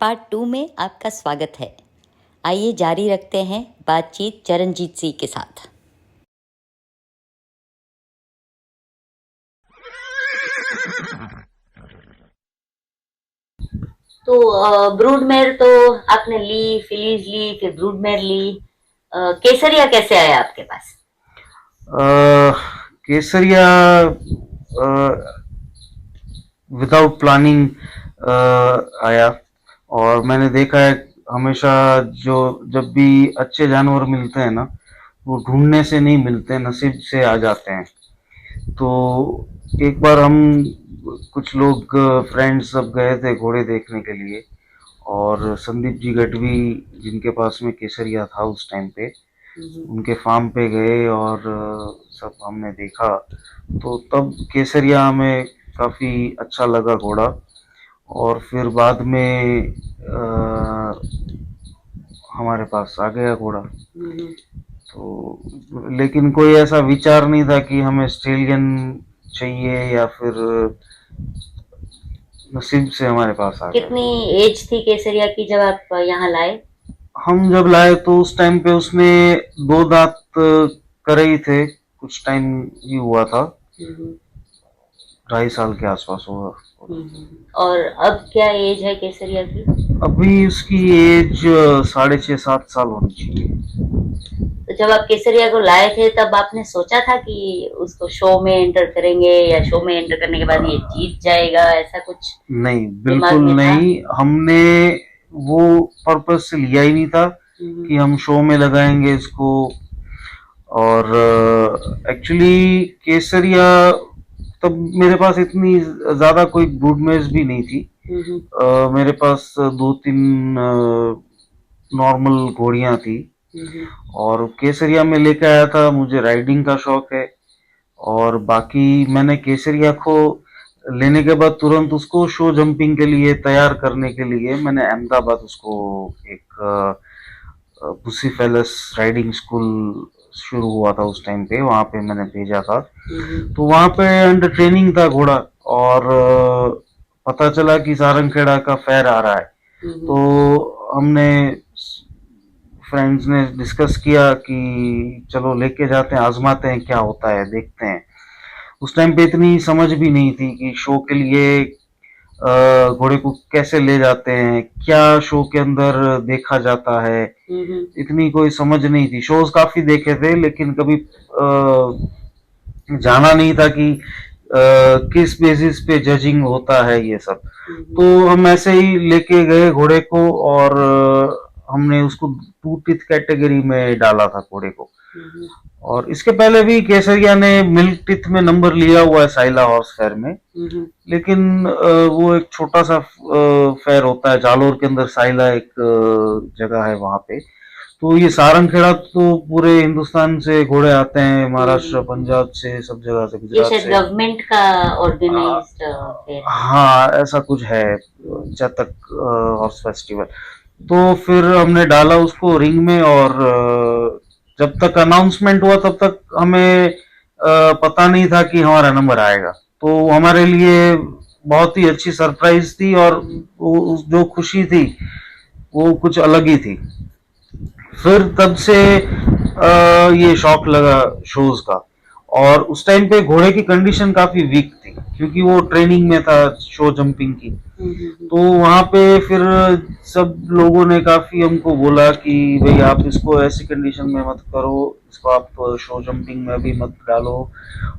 Part 2 में आपका स्वागत है। आइए जारी रखते हैं बातचीत चरणजीत सिंह के साथ। तो ब्रूडमेर तो आपने ली, फिलीज ली, फिर ब्रूडमेर ली। केसरिया कैसे आया आपके पास? केसरिया विदाउट प्लानिंग आया। और मैंने देखा है हमेशा जो जब भी अच्छे जानवर मिलते हैं ना, वो ढूंढने से नहीं मिलते, नसीब से आ जाते हैं। तो एक बार हम कुछ लोग फ्रेंड्स सब गए थे घोड़े देखने के लिए, और संदीप जी गढ़वी जिनके पास में केसरिया था उस टाइम पे, उनके फार्म पे गए और सब हमने देखा। तो तब केसरिया हमें काफ़ी अच्छा लगा घोड़ा। और फिर बाद में हमारे पास आ गया घोड़ा। तो लेकिन कोई ऐसा विचार नहीं था कि हमें ऑस्ट्रेलियन चाहिए, या फिर नसीब से हमारे पास आ गया। कितनी एज थी केसरिया की जब आप यहाँ लाए? हम जब लाए तो उस टाइम पे उसने 2 दांत करे ही थे, कुछ टाइम ही हुआ था, 2.5 साल के आसपास हुआ। और अब क्या एज है केसरिया की? अभी उसकी एज 6.5-7 साल होनी चाहिए। तो जब आप केसरिया को लाए थे तब आपने सोचा था कि उसको शो में एंटर करेंगे या शो में एंटर करने के बाद ये जीत जाएगा, ऐसा कुछ नहीं, दिमाग बिल्कुल में था? नहीं। हमने वो पर्पस से लिया ही नहीं था कि हम शो में लगाएंगे इसको। और एक्चुअली केसरिया तब मेरे पास इतनी ज्यादा कोई ब्रूडमेयर्स भी नहीं थी। मेरे पास 2-3 नॉर्मल घोड़ियां थी, और केसरिया में लेके आया था। मुझे राइडिंग का शौक है, और बाकी मैंने केसरिया को लेने के बाद तुरंत उसको शो जंपिंग के लिए तैयार करने के लिए मैंने अहमदाबाद उसको एक बुसीफेलस राइडिंग स्कूल शुरू हुआ था उस टाइम पे, वहां पे मैंने भेजा था। तो वहां पे अंडर ट्रेनिंग था घोड़ा, और पता चला कि सारंगखेड़ा का फेयर आ रहा है। तो हमने फ्रेंड्स ने डिस्कस किया कि चलो लेके जाते हैं, आजमाते हैं क्या होता है, देखते हैं। उस टाइम पे इतनी समझ भी नहीं थी कि शो के लिए घोड़े को कैसे ले जाते हैं, क्या शो के अंदर देखा जाता है, इतनी कोई समझ नहीं थी। शोज काफी देखे थे, लेकिन कभी जाना नहीं था कि किस बेसिस पे जजिंग होता है ये सब। तो हम ऐसे ही लेके गए घोड़े को, और हमने उसको 2 टीथ कैटेगरी में डाला था घोड़े को। और इसके पहले भी केसरिया ने मिल्क टिथ में नंबर लिया हुआ है साइला हॉर्स फेयर में। लेकिन वो एक छोटा सा फेयर होता है जालोर के अंदर, साइला एक जगह है वहां पे। तो ये सारंगखेड़ा तो पूरे हिंदुस्तान से घोड़े आते हैं, महाराष्ट्र, पंजाब से, सब जगह से, ये गुजरात शायद से। गवर्नमेंट का ऑर्गेनाइज्ड फेयर है। हाँ, ऐसा कुछ है, चतक हॉर्स फेस्टिवल। तो फिर हमने डाला उसको रिंग में, और जब तक अनाउंसमेंट हुआ तब तक हमें पता नहीं था कि हमारा नंबर आएगा। तो हमारे लिए बहुत ही अच्छी सरप्राइज थी, और जो खुशी थी वो कुछ अलग ही थी। फिर तब से ये शौक लगा शोज का। और उस टाइम पे घोड़े की कंडीशन काफी वीक थी, क्योंकि वो ट्रेनिंग में था शो जंपिंग की। तो वहां पे फिर सब लोगों ने काफी हमको बोला कि भाई आप इसको ऐसी कंडीशन में मत करो, इसको आप शो जंपिंग में भी मत डालो,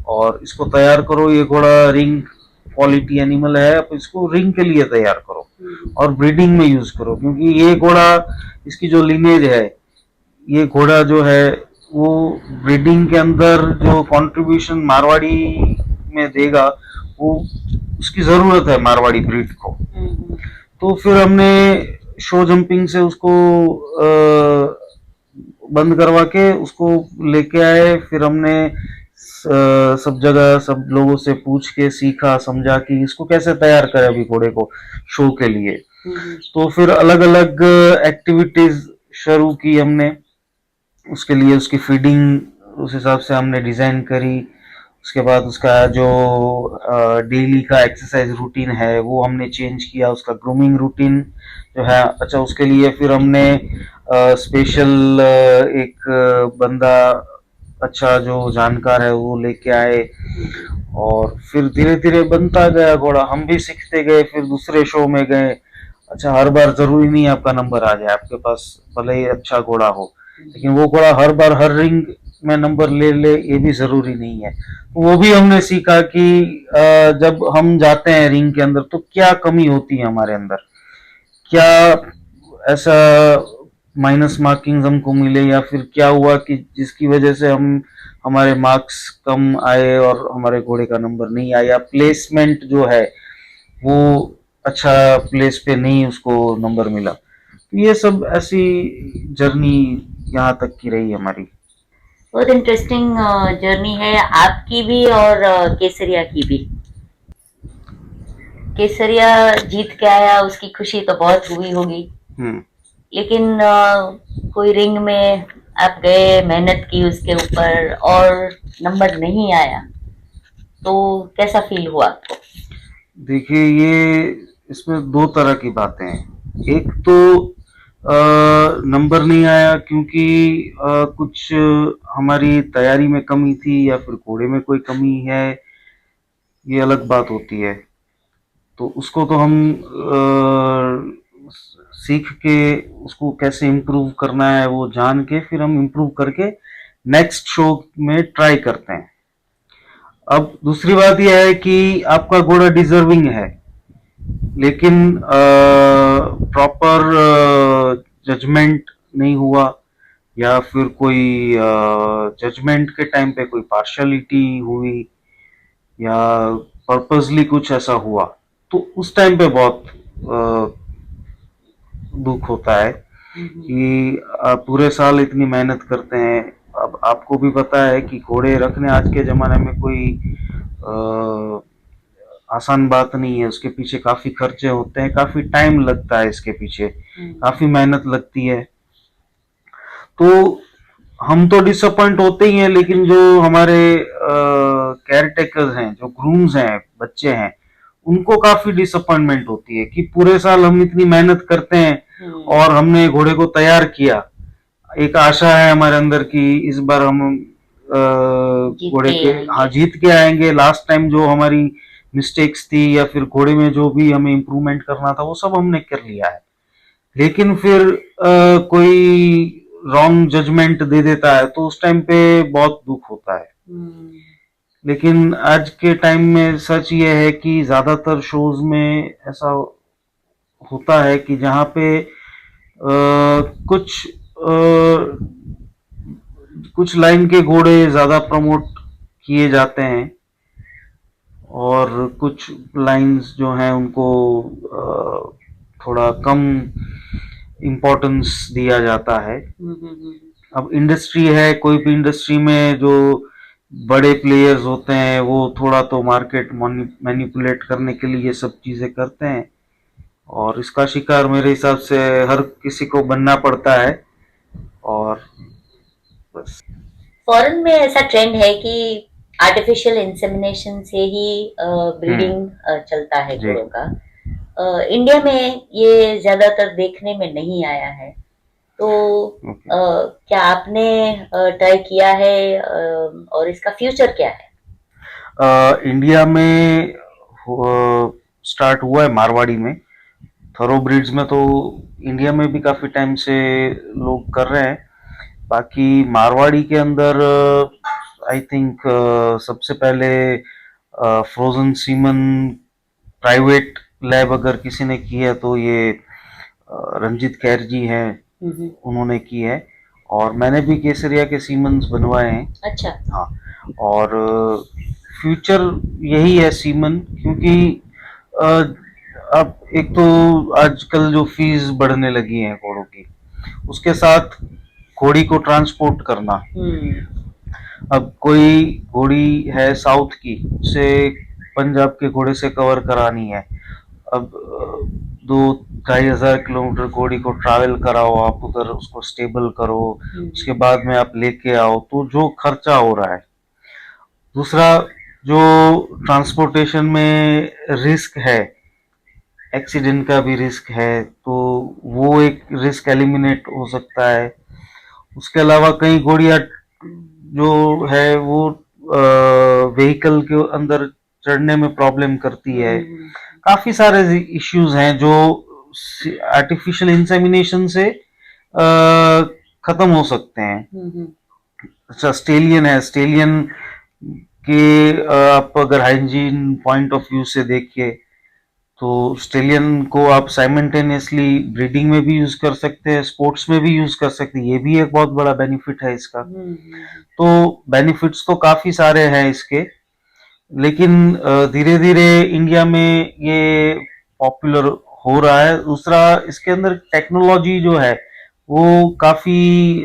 और इसको तैयार करो, ये घोड़ा रिंग क्वालिटी एनिमल है, आप इसको रिंग के लिए तैयार करो और ब्रीडिंग में यूज करो। क्योंकि ये घोड़ा, इसकी जो लिनेज है, ये घोड़ा जो है वो ब्रीडिंग के अंदर जो कंट्रीब्यूशन मारवाड़ी में देगा, वो उसकी जरूरत है मारवाड़ी ब्रीड को। तो फिर हमने शो जंपिंग से उसको बंद करवा के उसको लेके आए। फिर हमने सब जगह सब लोगों से पूछ के सीखा समझा कि इसको कैसे तैयार करें अभी घोड़े को शो के लिए। तो फिर अलग अलग एक्टिविटीज शुरू की हमने उसके लिए। उसकी फीडिंग उस हिसाब से हमने डिजाइन करी, उसके बाद उसका जो डेली का एक्सरसाइज रूटीन है वो हमने चेंज किया, उसका ग्रूमिंग रूटीन जो है। अच्छा, उसके लिए फिर हमने स्पेशल एक बंदा अच्छा जो जानकार है वो लेके आए, और फिर धीरे धीरे बनता गया घोड़ा, हम भी सीखते गए, फिर दूसरे शो में गए। अच्छा, हर बार जरूरी नहीं आपका नंबर आ जाए आपके पास, भले ही अच्छा घोड़ा हो, लेकिन वो घोड़ा हर बार हर रिंग में नंबर ले ले ये भी जरूरी नहीं है। तो वो भी हमने सीखा कि जब हम जाते हैं रिंग के अंदर तो क्या कमी होती है हमारे अंदर, क्या ऐसा माइनस मार्किंग हमको मिले, या फिर क्या हुआ कि जिसकी वजह से हम हमारे मार्क्स कम आए और हमारे घोड़े का नंबर नहीं आया, प्लेसमेंट जो है वो अच्छा प्लेस पे नहीं उसको नंबर मिला। तो ये सब ऐसी जर्नी यहाँ तक की रही हमारी। बहुत इंटरेस्टिंग जर्नी है आपकी भी और केसरिया की भी। केसरिया जीत के आया, उसकी खुशी तो बहुत हुई होगी, हम्म। लेकिन कोई रिंग में आप गए, मेहनत की उसके ऊपर और नंबर नहीं आया, तो कैसा फील हुआ आपको? देखिए, ये इसमें दो तरह की बातें हैं। एक तो नंबर नहीं आया क्योंकि कुछ हमारी तैयारी में कमी थी या फिर घोड़े में कोई कमी है, ये अलग बात होती है। तो उसको तो हम सीख के उसको कैसे इम्प्रूव करना है वो जान के फिर हम इम्प्रूव करके नेक्स्ट शो में ट्राई करते हैं। अब दूसरी बात यह है कि आपका घोड़ा डिजर्विंग है, लेकिन प्रॉपर जजमेंट नहीं हुआ, या फिर कोई जजमेंट के टाइम पे कोई पार्शलिटी हुई, या पर्पसली कुछ ऐसा हुआ, तो उस टाइम पे बहुत दुख होता है कि आप पूरे साल इतनी मेहनत करते हैं। अब आपको भी पता है कि घोड़े रखने आज के जमाने में कोई आसान बात नहीं है, उसके पीछे काफी खर्चे होते हैं, काफी टाइम लगता है इसके पीछे, काफी मेहनत लगती है। तो हम तो डिसअपॉइंट होते ही हैं, लेकिन जो हमारे केयर टेकर्स हैं, जो ग्रूम्स हैं, बच्चे हैं, उनको काफी डिसअपॉइंटमेंट होती है कि पूरे साल हम इतनी मेहनत करते हैं और हमने घोड़े को तैयार किया, एक आशा है हमारे अंदर कि इस बार हम घोड़े के हाँ जीत के आएंगे। लास्ट टाइम जो हमारी मिस्टेक्स थी या फिर घोड़े में जो भी हमें इम्प्रूवमेंट करना था वो सब हमने कर लिया है, लेकिन फिर कोई रॉन्ग जजमेंट दे देता है तो उस टाइम पे बहुत दुख होता है। लेकिन आज के टाइम में सच ये है कि ज्यादातर शोज में ऐसा होता है कि जहाँ पे कुछ कुछ लाइन के घोड़े ज्यादा प्रमोट किए जाते हैं और कुछ लाइंस जो हैं उनको थोड़ा कम इम्पोर्टेंस दिया जाता है। अब इंडस्ट्री है, कोई भी इंडस्ट्री में जो बड़े प्लेयर्स होते हैं वो थोड़ा तो मार्केट मैनिपुलेट करने के लिए ये सब चीजें करते हैं, और इसका शिकार मेरे हिसाब से हर किसी को बनना पड़ता है। और बस। फॉरेन में ऐसा ट्रेंड है कि आर्टिफिशियल इंसेमिनेशन से ही ब्रीडिंग चलता है जी। घोड़ों का। इंडिया में ये ज्यादातर देखने में नहीं आया है, तो क्या आपने ट्राई किया है और इसका फ्यूचर क्या है? इंडिया में स्टार्ट हुआ है मारवाड़ी में, थरो ब्रीड्स में तो इंडिया में भी काफी टाइम से लोग कर रहे हैं। बाकी मारवाड़ी के अंदर आई थिंक सबसे पहले फ्रोजन सीमन प्राइवेट लैब अगर किसी ने की है तो ये रंजीत खैर जी हैं, उन्होंने की है, और मैंने भी केसरिया के सीमन्स बनवाए हैं। अच्छा। हाँ, और फ्यूचर यही है सीमन, क्योंकि अब एक तो आजकल जो फीस बढ़ने लगी है घोड़ों की, उसके साथ घोड़ी को ट्रांसपोर्ट करना। अब कोई घोड़ी है साउथ की, उसे पंजाब के घोड़े से कवर करानी है, अब 2-2.5 हजार किलोमीटर घोड़ी को ट्रैवल कराओ, आप उधर उसको स्टेबल करो, उसके बाद में आप लेके आओ, तो जो खर्चा हो रहा है दूसरा, जो ट्रांसपोर्टेशन में रिस्क है, एक्सीडेंट का भी रिस्क है, तो वो एक रिस्क एलिमिनेट हो सकता है। उसके अलावा कई घोड़ियाँ जो है वो व्हीकल के अंदर चढ़ने में प्रॉब्लम करती है। काफी सारे इश्यूज हैं जो आर्टिफिशियल इंसेमिनेशन से खत्म हो सकते हैं। अच्छा, स्टेलियन है, स्टेलियन के आप अगर हाइजीन पॉइंट ऑफ व्यू से देखिए तो स्टेलियन को आप साइमल्टेनियसली ब्रीडिंग में भी यूज कर सकते हैं, स्पोर्ट्स में भी यूज कर सकते हैं, ये भी एक बहुत बड़ा बेनिफिट है इसका। तो बेनिफिट्स तो काफी सारे हैं इसके, लेकिन धीरे धीरे इंडिया में ये पॉपुलर हो रहा है। दूसरा, इसके अंदर टेक्नोलॉजी जो है वो काफी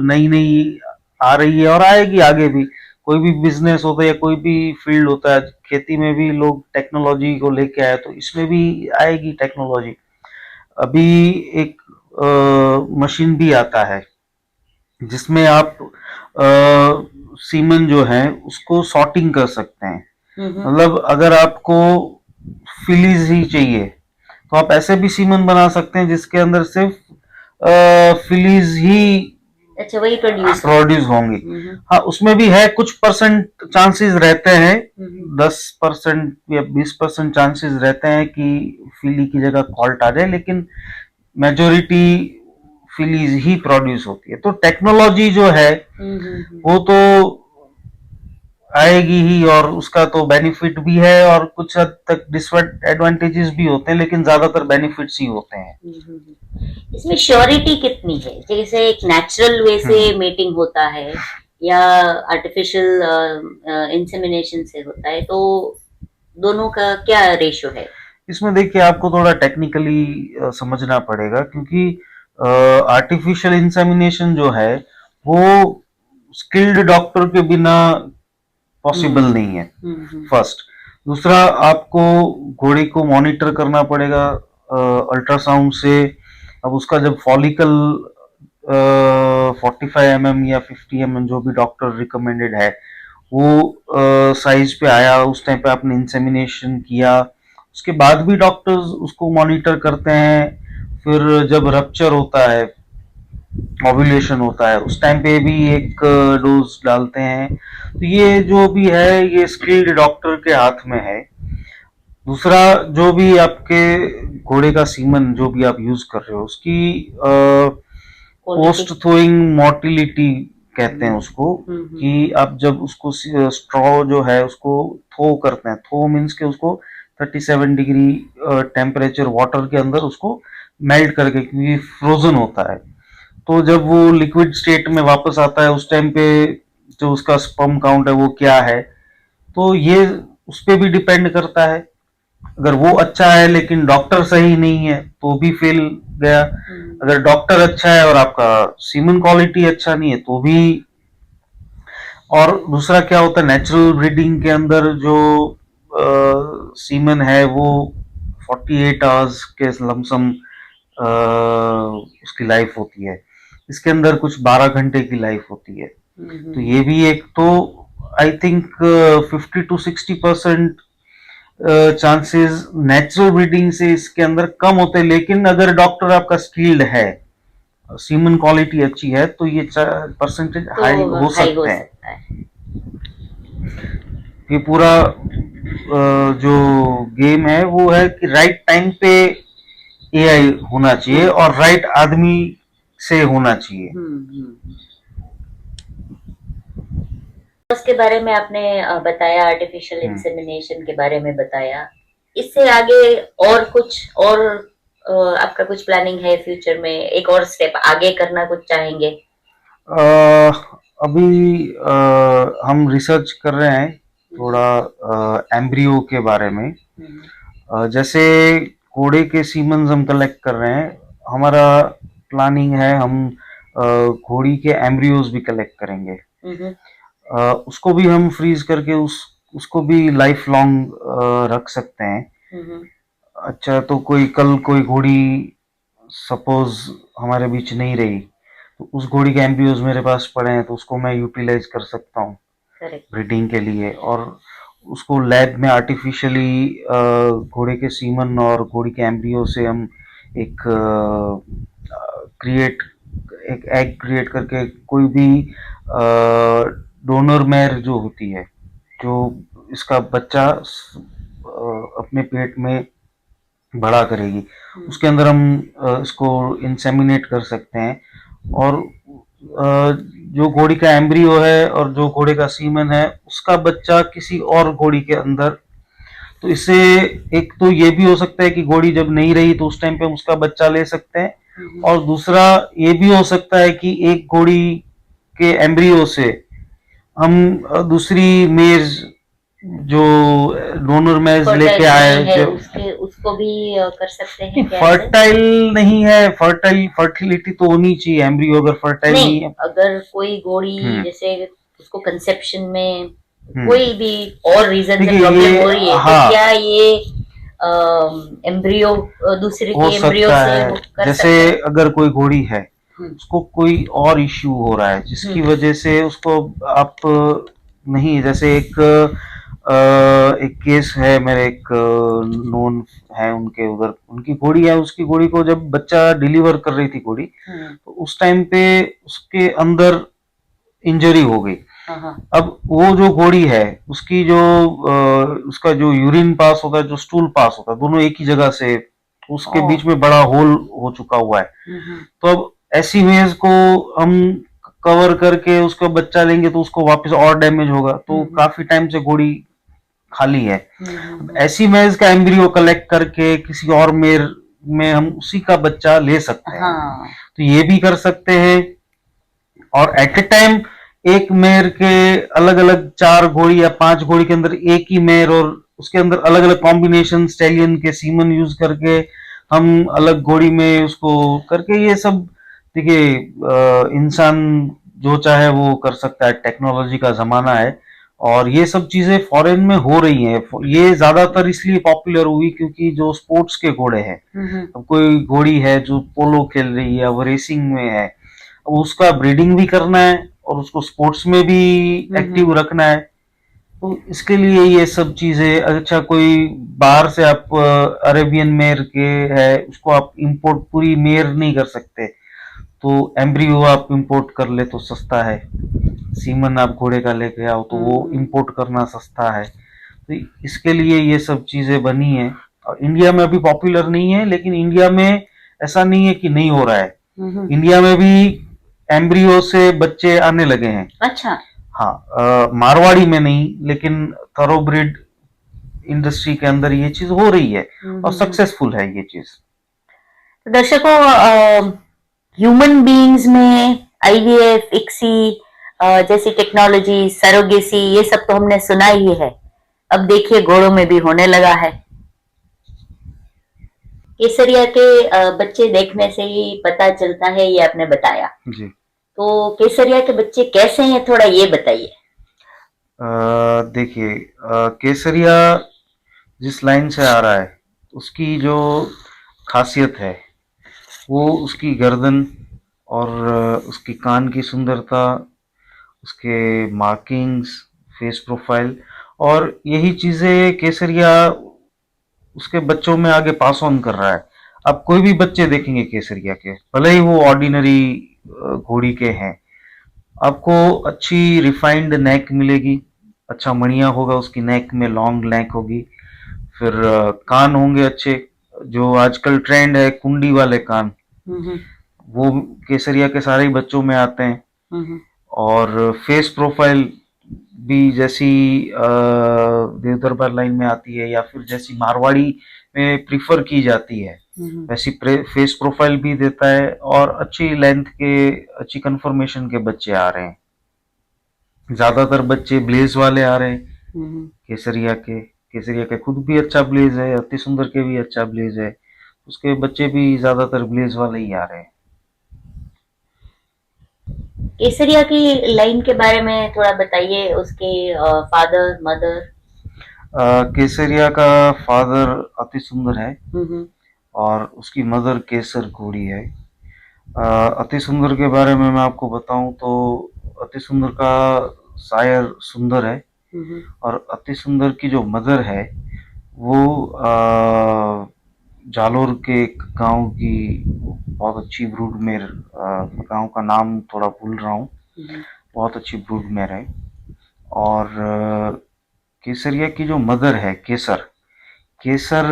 नई नई आ रही है और आएगी आगे भी। कोई भी बिजनेस होता है या कोई भी फील्ड होता है, खेती में भी लोग टेक्नोलॉजी को लेके आए, तो इसमें भी आएगी टेक्नोलॉजी। अभी एक मशीन भी आता है जिसमें आप सीमन जो है उसको सॉर्टिंग कर सकते हैं। मतलब अगर आपको फिलीज ही चाहिए तो आप ऐसे भी सीमन बना सकते हैं जिसके अंदर सिर्फ फिलीज ही अच्छा, वही प्रोड्यूस होंगी। हाँ, उसमें भी है कुछ परसेंट चांसेस रहते हैं, 10% या 20% चांसेस रहते हैं कि फिली की जगह कॉल्ट आ जाए, लेकिन मेजोरिटी फिलीज ही प्रोड्यूस होती है। तो टेक्नोलॉजी जो है वो तो आएगी ही, और उसका तो बेनिफिट भी है और कुछ हद तक डिसएडवांटेजेस भी होते हैं, लेकिन ज्यादातर बेनिफिट्स ही होते हैं। इसमें श्योरिटी कितनी है? जैसे एक नेचुरल वे से मेटिंग होता है या आर्टिफिशियल इंसेमिनेशन से होता है, तो दोनों का क्या रेशो है? इसमें देखिए आपको थोड़ा टेक्निकली समझना पड़ेगा, क्योंकि आर्टिफिशियल इंसेमिनेशन जो है वो स्किल्ड डॉक्टर के बिना पॉसिबल नहीं है, फर्स्ट। दूसरा, आपको घोड़े को मॉनिटर करना पड़ेगा अल्ट्रासाउंड से। अब उसका जब फॉलिकल 45 mm या 50 mm जो भी डॉक्टर रिकमेंडेड है वो साइज पे आया, उस टाइम पे आपने इंसेमिनेशन किया, उसके बाद भी डॉक्टर्स उसको मॉनिटर करते हैं। फिर जब रप्चर होता है, ओव्यूलेशन होता है, उस टाइम पे भी एक डोज डालते हैं। तो ये जो भी है ये स्किल्ड डॉक्टर के हाथ में है। दूसरा, जो भी आपके घोड़े का सीमन जो भी आप यूज कर रहे हो उसकी पोस्ट थ्रोइंग मोटिलिटी कहते हैं उसको, कि आप जब उसको स्ट्रॉ जो है उसको थ्रो करते हैं, थ्रो मीन्स के उसको 37 डिग्री टेम्परेचर वाटर के अंदर उसको मेल्ट करके, क्योंकि फ्रोजन होता है, तो जब वो लिक्विड स्टेट में वापस आता है उस टाइम पे जो उसका स्पर्म काउंट है वो क्या है, तो ये उस पर भी डिपेंड करता है। अगर वो अच्छा है लेकिन डॉक्टर सही नहीं है तो भी फेल गया। अगर डॉक्टर अच्छा है और आपका सीमन क्वालिटी अच्छा नहीं है तो भी। और दूसरा क्या होता है, नेचुरल ब्रीडिंग के अंदर जो सीमन है वो 48 आवर्स के लमसम उसकी लाइफ होती है। इसके अंदर कुछ 12 घंटे की लाइफ होती है। तो ये भी एक, तो I think 50 to 60% chances natural breeding से इसके अंदर कम होते हैं, लेकिन अगर डॉक्टर आपका स्किल्ड है, सीमन क्वालिटी अच्छी है, तो ये परसेंटेज तो हाई हो सकते हैं। ये पूरा जो गेम है वो है कि राइट टाइम पे एआई होना चाहिए और राइट आदमी से होना चाहिए। उसके बारे में आपने बताया, आर्टिफिशियल इंसेमिनेशन के बारे में बताया। इससे आगे और कुछ और आपका कुछ प्लानिंग है फ्यूचर में? एक और स्टेप आगे करना कुछ चाहेंगे? अभी हम रिसर्च कर रहे हैं थोड़ा एम्ब्रियो के बारे में। जैसे घोड़े के सीमन्स हम कलेक्ट कर रहे हैं, हमारा प्लानिंग है हम घोड़ी के एम्ब्रियोज भी कलेक्ट करेंगे। उसको भी हम फ्रीज करके उसको भी लाइफ लॉन्ग रख सकते हैं। अच्छा, तो कोई घोड़ी सपोज हमारे बीच नहीं रही, तो उस घोड़ी के एम्ब्रियोज मेरे पास पड़े हैं तो उसको मैं यूटिलाइज कर सकता हूँ। करेक्ट। ब्रीडिंग के लिए, और उसको लैब में आर्टिफिशियली घोड़े के सीमन और घोड़ी के एम्ब्रियो से हम एक क्रिएट एक एग क्रिएट करके कोई भी डोनर मैर जो होती है, जो इसका बच्चा अपने पेट में बड़ा करेगी, उसके अंदर हम इसको इंसेमिनेट कर सकते हैं। और जो घोड़ी का एम्ब्रियो है और जो घोड़े का सीमन है उसका बच्चा किसी और घोड़ी के अंदर, तो इससे एक तो ये भी हो सकता है कि घोड़ी जब नहीं रही तो उस टाइम पे हम उसका बच्चा ले सकते हैं, और दूसरा ये भी हो सकता है कि एक घोड़ी के एम्ब्रियो से हम दूसरी मेज जो डोनर मैच लेके फर्टाइल आए, नहीं है जो उसके, उसको भी कर सकते हैं क्या ऐसे? फर्टाइल नहीं है, फर्टिलिटी तो होनी चाहिए, एम्ब्रियो अगर फर्टाइल नहीं, नहीं है। अगर कोई घोड़ी हम्म जैसे उसको कंसेप्शन में हम्म कोई भी और रीजन से देखिए प्रॉब्लम ये, हो रही है, तो हाँ, क्या ये एम्ब्रियो दूसरे हो के एम्ब्रियो सकता से है। वो कर जैसे सकते हैं? अगर कोई घोड़ी है, हम्म। उसको कोई और इश्यू हो रहा है जिसकी हम्म। वजह से उसको आप नहीं, जैसे एक केस है, मेरे एक नोन है, उनके उधर उनकी घोड़ी है, उसकी घोड़ी को जब बच्चा डिलीवर कर रही थी घोड़ी, तो उस टाइम पे उसके अंदर इंजरी हो गई। हाँ हाँ। अब वो जो घोड़ी है, उसकी जो उसका जो यूरिन पास होता है, जो स्टूल पास होता है, दोनों एक ही जगह से, उसके ओ। बीच में बड़ा होल हो चुका हुआ है। हम्म। तो अब ऐसी इमेज को हम कवर करके उसका बच्चा लेंगे तो उसको वापस और डैमेज होगा, तो काफी टाइम से घोड़ी खाली है। अब ऐसी इमेज का एम्ब्रियो कलेक्ट करके किसी और मेर में हम उसी का बच्चा ले सकते हैं, हाँ। तो ये भी कर सकते हैं। और एट ए टाइम एक मेयर के अलग अलग 4 घोड़ी या 5 घोड़ी के अंदर एक ही मेयर, और उसके अंदर अलग अलग कॉम्बिनेशन स्टैलियन के सीमन यूज करके हम अलग घोड़ी में उसको करके, ये सब देखिए इंसान जो चाहे वो कर सकता है, टेक्नोलॉजी का जमाना है, और ये सब चीजें फॉरेन में हो रही हैं। ये ज्यादातर इसलिए पॉपुलर हुई क्योंकि जो स्पोर्ट्स के घोड़े हैं, अब कोई घोड़ी है जो पोलो खेल रही है, वो रेसिंग में है, उसका ब्रीडिंग भी करना है और उसको स्पोर्ट्स में भी एक्टिव रखना है, तो इसके लिए ये सब चीजें। अच्छा, कोई बाहर से आप अरेबियन मेयर के है, उसको आप इंपोर्ट पूरी मेयर नहीं कर सकते, तो एम्ब्रियो आप इंपोर्ट कर ले तो सस्ता है, सीमन आप घोड़े का लेके आओ तो वो इंपोर्ट करना सस्ता है, तो इसके लिए ये सब चीजें बनी है। और इंडिया में अभी पॉपुलर नहीं है, लेकिन इंडिया में ऐसा नहीं है कि नहीं हो रहा है, इंडिया में भी एम्ब्रियो से बच्चे आने लगे हैं। अच्छा। हाँ, मारवाड़ी में नहीं, लेकिन थरोब्रिड इंडस्ट्री के अंदर ये चीज हो रही है और सक्सेसफुल है ये चीज। तो दर्शकों, ह्यूमन बीइंग्स में आईवीएफ, इक्सी जैसी टेक्नोलॉजी, सरोगेसी, ये सब तो हमने सुना ही है। अब देखिए घोड़ों में भी होने लगा है। केसरिया के बच्चे देखने से ही पता चलता है, ये आपने बताया। जी। तो केसरिया के बच्चे कैसे हैं, थोड़ा ये बताइए। देखिए, केसरिया जिस लाइन से आ रहा है, उसकी जो खासियत है वो उसकी गर्दन और उसकी कान की सुंदरता, उसके मार्किंग्स, फेस प्रोफाइल, और यही चीजें केसरिया उसके बच्चों में आगे पास ऑन कर रहा है। आप कोई भी बच्चे देखेंगे केसरिया के, भले ही वो ऑर्डिनरी घोड़ी के हैं, आपको अच्छी रिफाइंड नेक मिलेगी, अच्छा मणिया होगा उसकी नेक में, लॉन्ग नेक होगी, फिर कान होंगे अच्छे, जो आजकल ट्रेंड है कुंडी वाले कान, वो केसरिया के सारे ही बच्चों में आते हैं। और फेस प्रोफाइल भी जैसी देवदरबार लाइन में आती है या फिर जैसी मारवाड़ी में प्रिफर की जाती है, वैसी फेस प्रोफाइल भी देता है, और अच्छी लेंथ के, अच्छी कंफर्मेशन के बच्चे आ रहे हैं। ज्यादातर बच्चे ब्लेज वाले आ रहे हैं केसरिया के। केसरिया के खुद भी अच्छा ब्लेज है, अति सुंदर के भी अच्छा ब्लेज है, उसके बच्चे भी ज्यादातर ब्लेज वाले ही आ रहे हैं। केसरिया की लाइन के बारे में थोड़ा बताइए, उसके फादर मदर। केसरिया का फादर अति सुंदर है और उसकी मदर केसर घोड़ी है। अति सुंदर के बारे में मैं आपको बताऊं तो अति सुंदर का सायर सुंदर है, और अति सुंदर की जो मदर है वो जालोर के एक गांव की बहुत अच्छी ब्रूड मेर, गांव का नाम थोड़ा भूल रहा हूँ, बहुत अच्छी ब्रूड मेर है। और केसरिया की जो मदर है केसर, केसर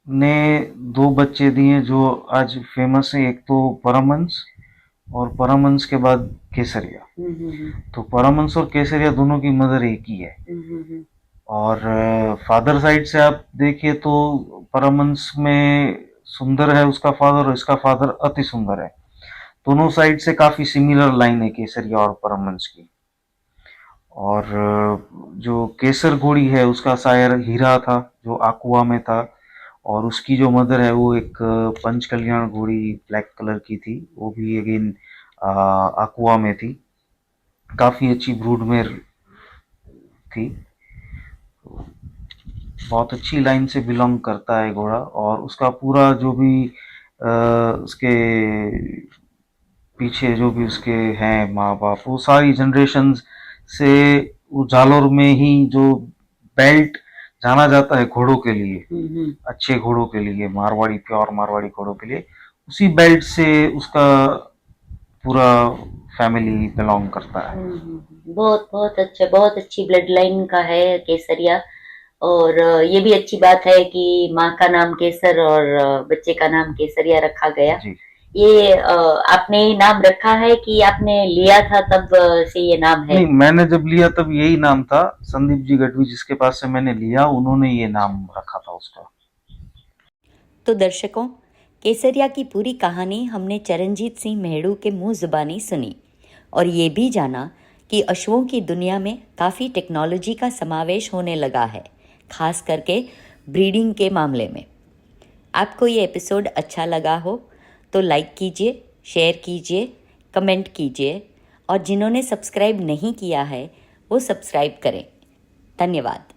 ने दो बच्चे दिए जो आज फेमस है, एक तो परमहंस, और परमहंस के बाद केसरिया। तो परमहंस और केसरिया दोनों की मदर एक ही है। और फादर साइड से आप देखिए तो परमहंस में सुंदर है उसका फादर, और इसका फादर अति सुंदर है। दोनों साइड से काफी सिमिलर लाइन है केसरिया और परमहंस की। और जो केसर घोड़ी है उसका सायर हीरा था जो आकुआ में था, और उसकी जो मदर है वो एक पंच कल्याण घोड़ी ब्लैक कलर की थी, वो भी अगेन आकुआ में थी, काफी अच्छी ब्रूड में थी। बहुत अच्छी लाइन से बिलोंग करता है घोड़ा, और उसका पूरा जो भी उसके पीछे जो भी उसके हैं माँ बाप, वो सारी जनरेशन्स से वो जालोर में ही जो बेल्ट जाना जाता है घोड़ों के लिए, अच्छे घोड़ों के लिए, मारवाड़ी प्योर मारवाड़ी घोड़ों के लिए, उसी बेल्ट से उसका पूरा फैमिली बिलोंग करता है। बहुत बहुत अच्छा, बहुत अच्छी ब्लड लाइन का है केसरिया। और ये भी अच्छी बात है कि माँ का नाम केसर और बच्चे का नाम केसरिया रखा गया। जी ये आपने ये नाम रखा है कि आपने लिया था तब से ये नाम है? नहीं, मैंने जब लिया तब यही नाम था। संदीप जी गढ़वी जिसके पास से मैंने लिया, उन्होंने ये नाम रखा था उसका। तो दर्शकों, केसरिया की पूरी कहानी हमने चरणजीत सिंह मेहड़ू के मुंह जुबानी सुनी, और ये भी जाना कि अश्वों की दुनिया में काफ़ी टेक्नोलॉजी का समावेश होने लगा है, खास करके ब्रीडिंग के मामले में। आपको ये एपिसोड अच्छा लगा हो तो लाइक कीजिए, शेयर कीजिए, कमेंट कीजिए, और जिन्होंने सब्सक्राइब नहीं किया है वो सब्सक्राइब करें। धन्यवाद।